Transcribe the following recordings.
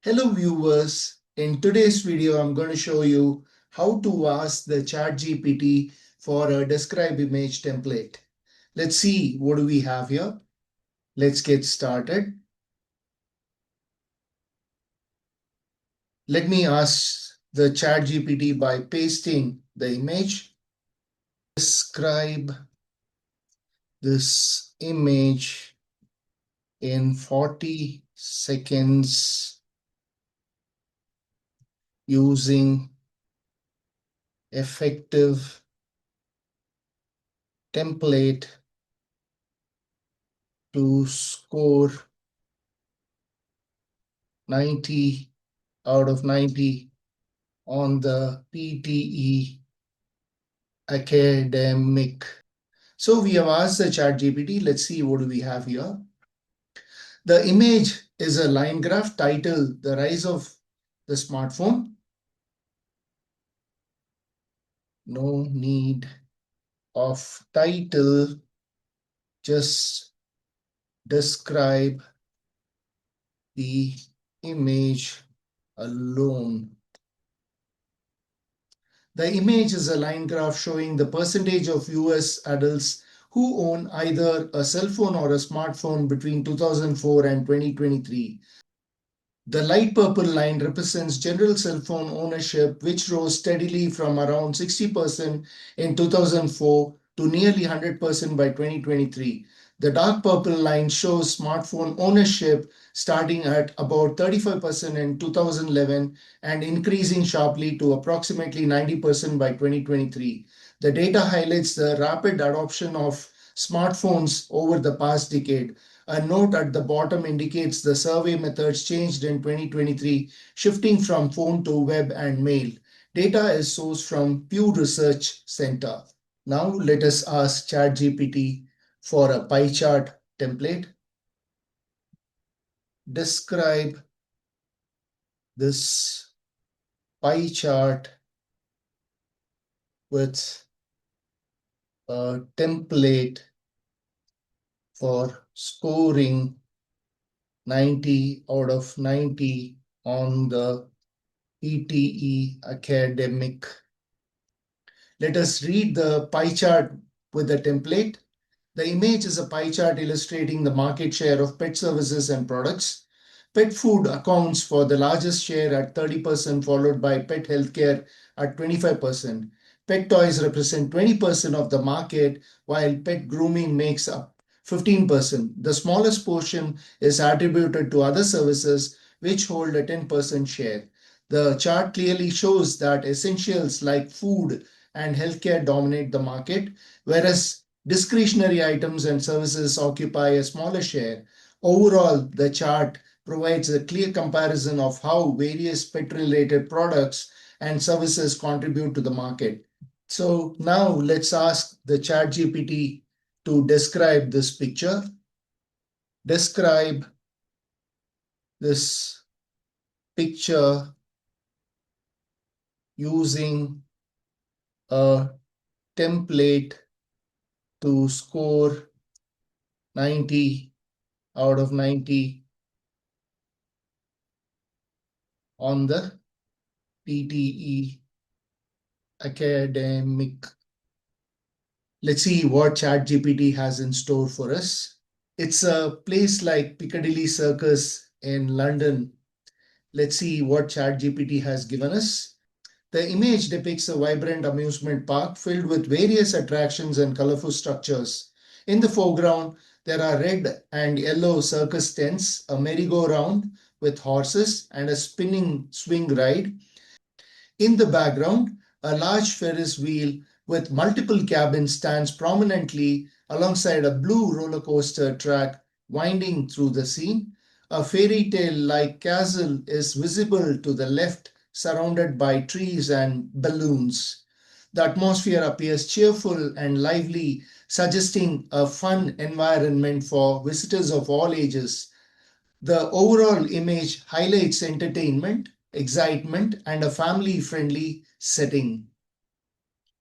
Hello viewers, in today's video I'm going to show you how to ask the ChatGPT for a describe image template. Let's see what do we have here. Let's get started. Let me ask the ChatGPT by pasting the image. Describe this image in 40 seconds using effective template to score 90 out of 90 on the PTE academic. So we have asked the ChatGPT. Let's see what do we have here. The image is a line graph titled The Rise of the Smartphone. No need of title, just describe the image alone. The image is a line graph showing the percentage of US adults who own either a cell phone or a smartphone between 2004 and 2023. The light purple line represents general cell phone ownership, which rose steadily from around 60% in 2004 to nearly 100% by 2023. The dark purple line shows smartphone ownership starting at about 35% in 2011 and increasing sharply to approximately 90% by 2023. The data highlights the rapid adoption of smartphones over the past decade. A note at the bottom indicates the survey methods changed in 2023, shifting from phone to web and mail. Data is sourced from Pew Research Center. Now let us ask ChatGPT for a pie chart template. Describe this pie chart with a template for scoring 90 out of 90 on the PTE academic. Let us read the pie chart with the template. The image is a pie chart illustrating the market share of pet services and products. Pet food accounts for the largest share at 30%, followed by pet healthcare at 25%. Pet toys represent 20% of the market, while pet grooming makes up 15%. The smallest portion is attributed to other services, which hold a 10% share. The chart clearly shows that essentials like food and healthcare dominate the market, whereas discretionary items and services occupy a smaller share. Overall, the chart provides a clear comparison of how various pet-related products and services contribute to the market. So now let's ask the ChatGPT to describe this picture. Describe this picture using a template to score 90 out of 90 on the PTE academic. Let's see what ChatGPT has in store for us. It's a place like Piccadilly Circus in London. Let's see what ChatGPT has given us. The image depicts a vibrant amusement park filled with various attractions and colorful structures. In the foreground, there are red and yellow circus tents, a merry-go-round with horses, and a spinning swing ride. In the background, a large Ferris wheel with multiple cabins stands prominently alongside a blue roller coaster track winding through the scene. A fairy tale-like castle is visible to the left, surrounded by trees and balloons. The atmosphere appears cheerful and lively, suggesting a fun environment for visitors of all ages. The overall image highlights entertainment, excitement, and a family-friendly setting.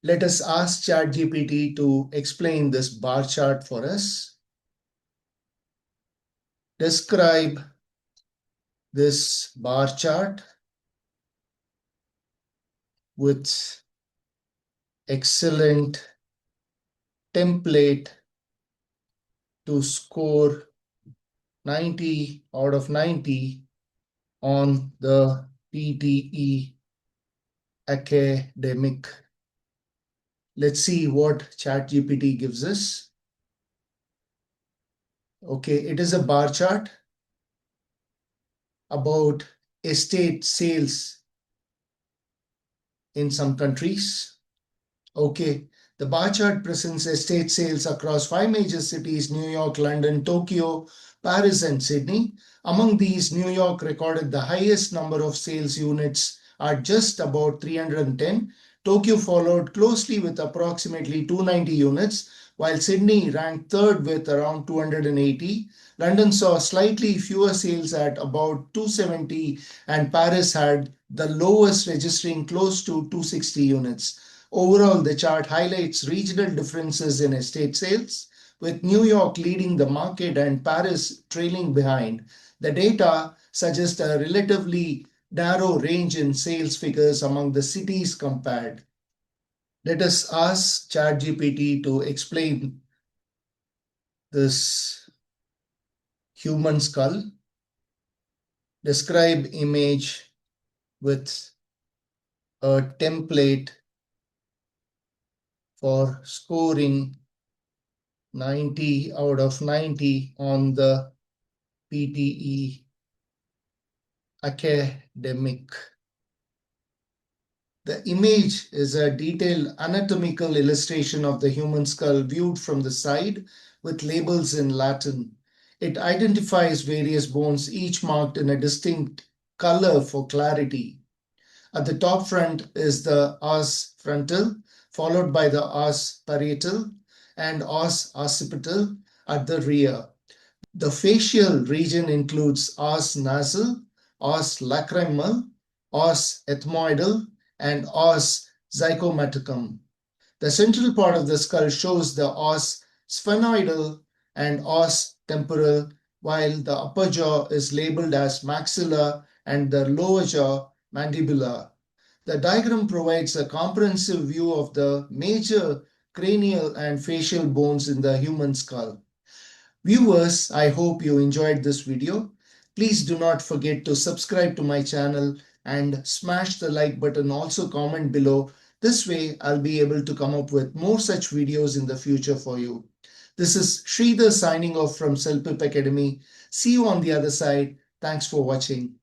Let us ask ChatGPT to explain this bar chart for us. Describe this bar chart with excellent template to score 90 out of 90 on the PTE academic. Let's see what ChatGPT gives us. Okay, it is a bar chart about estate sales in some countries. Okay, the bar chart presents estate sales across five major cities: New York, London, Tokyo, Paris, and Sydney. Among these, New York recorded the highest number of sales units at just about 310. Tokyo followed closely with approximately 290 units, while Sydney ranked third with around 280. London saw slightly fewer sales at about 270, and Paris had the lowest, registering close to 260 units. Overall, the chart highlights regional differences in estate sales, with New York leading the market and Paris trailing behind. The data suggests a relatively narrow range in sales figures among the cities compared. Let us ask ChatGPT to explain this human skull. Describe image with a template for scoring 90 out of 90 on the PTE academic. The image is a detailed anatomical illustration of the human skull viewed from the side with labels in Latin. It identifies various bones, each marked in a distinct color for clarity. At the top front is the os frontal, followed by the os parietal and os occipital at the rear. The facial region includes os nasal, os lacrimal, os ethmoidal, and os zygomaticum. The central part of the skull shows the os sphenoidal and os temporal, while the upper jaw is labeled as maxilla and the lower jaw mandibular. The diagram provides a comprehensive view of the major cranial and facial bones in the human skull. Viewers, I hope you enjoyed this video. Please do not forget to subscribe to my channel and smash the like button. Also comment below. This way I'll be able to come up with more such videos in the future for you. This is Sridhar signing off from CELPIP Academy. See you on the other side. Thanks for watching.